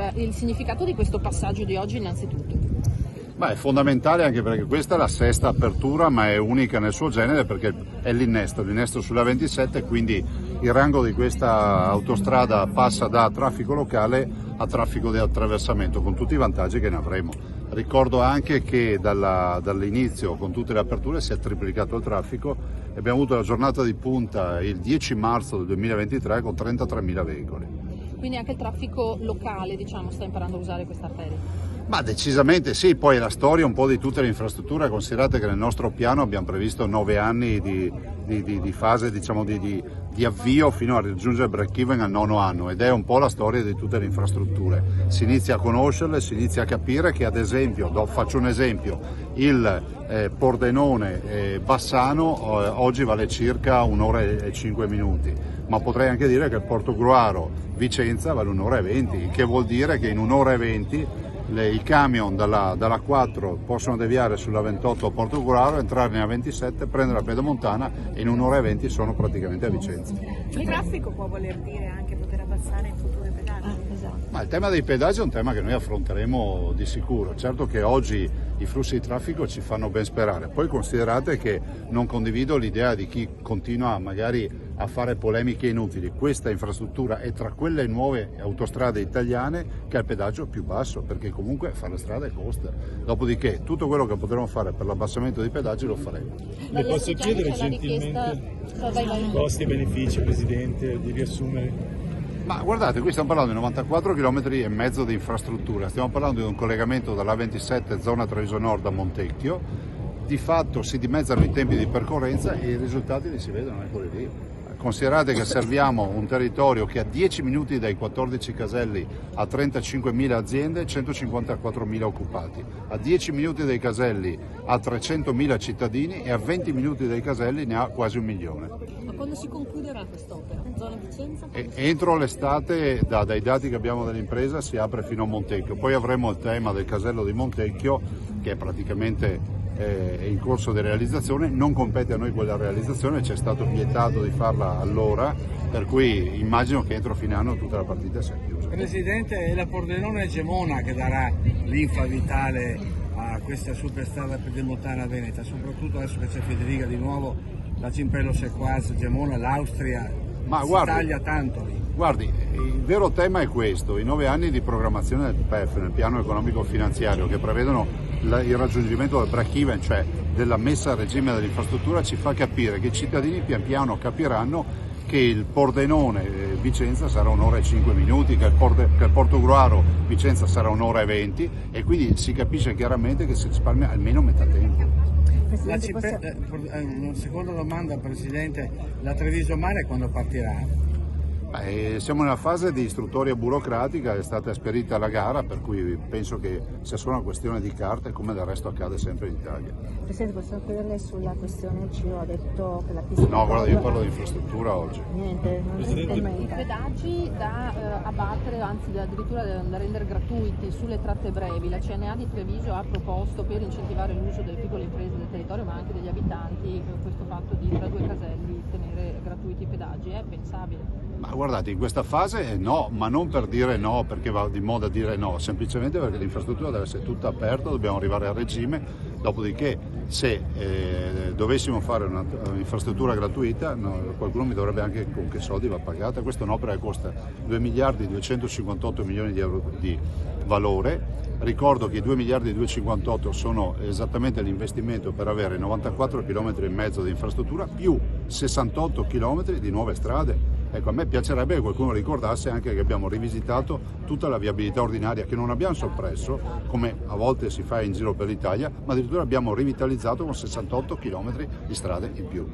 Allora, il significato di questo passaggio di oggi innanzitutto? Ma è fondamentale anche perché questa è la sesta apertura, ma è unica nel suo genere perché è l'innesto sulla 27, quindi il rango di questa autostrada passa da traffico locale a traffico di attraversamento, con tutti i vantaggi che ne avremo. Ricordo anche che dall'inizio, con tutte le aperture, si è triplicato il traffico e abbiamo avuto la giornata di punta il 10 marzo del 2023 con 33.000 veicoli. Quindi anche il traffico locale, diciamo, sta imparando a usare questa arteria? Ma decisamente sì, poi è la storia un po' di tutte le infrastrutture. Considerate che nel nostro piano abbiamo previsto 9 anni di fase, diciamo, di avvio fino a raggiungere il break-even al 9° anno, ed è un po' la storia di tutte le infrastrutture. Si inizia a conoscerle, si inizia a capire che, ad esempio, faccio un esempio, il Pordenone Bassano oggi vale circa 1 ora e 5 minuti, ma potrei anche dire che il Portogruaro Vicenza vale 1 ora e 20, il che vuol dire che in 1 ora e 20 i camion dalla 4 possono deviare sulla 28 a Portogruaro, entrare nella 27, prendere la pedemontana e in 1 ora e 20 sono praticamente a Vicenza. Il traffico può voler dire anche poter abbassare in futuro i pedaggi? Esatto. Ma il tema dei pedaggi è un tema che noi affronteremo di sicuro. Certo che oggi i flussi di traffico ci fanno ben sperare. Poi considerate che non condivido l'idea di chi continua magari a fare polemiche inutili. Questa infrastruttura è tra quelle nuove autostrade italiane che ha il pedaggio più basso, perché comunque fare le strade costa. Dopodiché tutto quello che potremo fare per l'abbassamento dei pedaggi lo faremo. Le posso chiedere gentilmente costi e benefici, Presidente, di riassumere? Ma guardate, qui stiamo parlando di 94 km e mezzo di infrastruttura, stiamo parlando di un collegamento dalla 27 zona Treviso Nord a Montecchio. Di fatto si dimezzano i tempi di percorrenza e i risultati li si vedono, eccoli lì. Considerate che serviamo un territorio che a 10 minuti dai 14 caselli ha 35.000 aziende e 154.000 occupati, a 10 minuti dai caselli ha 300.000 cittadini e a 20 minuti dai caselli ne ha quasi 1 milione. Ma quando si concluderà quest'opera? Zona Vicenza? Entro l'estate, dai dati che abbiamo dell'impresa, si apre fino a Montecchio. Poi avremo il tema del casello di Montecchio, che è praticamente in corso di realizzazione. Non compete a noi quella realizzazione, ci è stato vietato di farla allora, per cui immagino che entro fine anno tutta la partita sia chiusa. Presidente, è la Pordenone Gemona che darà linfa vitale a questa superstrada pedemontana veneta, soprattutto adesso che c'è Federica di nuovo, la Cimpello Sequaz, Gemona, l'Austria, si taglia tanto lì. Guardi, il vero tema è questo: i 9 anni di programmazione del PEF, nel piano economico finanziario, che prevedono il raggiungimento del break-even, cioè della messa a regime dell'infrastruttura, ci fa capire che i cittadini pian piano capiranno che il Pordenone Vicenza sarà 1 ora e 5 minuti, che il Portogruaro Vicenza sarà 1 ora e 20, e quindi si capisce chiaramente che si risparmia almeno metà tempo. Una seconda domanda, Presidente, la Treviso Mare quando partirà? Siamo nella fase di istruttoria burocratica, è stata esperita la gara, per cui penso che sia solo una questione di carte, come del resto accade sempre in Italia. Presidente, posso chiederle sulla questione CIO, ha detto che la pista... No, guarda, io parlo di infrastruttura oggi. Niente, non si I pedaggi da abbattere, anzi addirittura da rendere gratuiti sulle tratte brevi. La CNA di Treviso ha proposto, per incentivare l'uso delle piccole imprese del territorio ma anche degli abitanti, questo fatto di tra 2 caselli tenere gratuiti i pedaggi. È pensabile? Ma guardate, in questa fase no, ma non per dire no, perché va di moda dire no, semplicemente perché l'infrastruttura deve essere tutta aperta, dobbiamo arrivare a regime. Dopodiché, se dovessimo fare un'infrastruttura gratuita, qualcuno mi dovrebbe anche con che soldi va pagata. Questa è un'opera che costa 2 miliardi 258 milioni di euro di valore. Ricordo che i 2 miliardi 258 sono esattamente l'investimento per avere 94 km e mezzo di infrastruttura più 68 km di nuove strade. Ecco, a me piacerebbe che qualcuno ricordasse anche che abbiamo rivisitato tutta la viabilità ordinaria, che non abbiamo soppresso, come a volte si fa in giro per l'Italia, ma addirittura abbiamo rivitalizzato con 68 km di strade in più.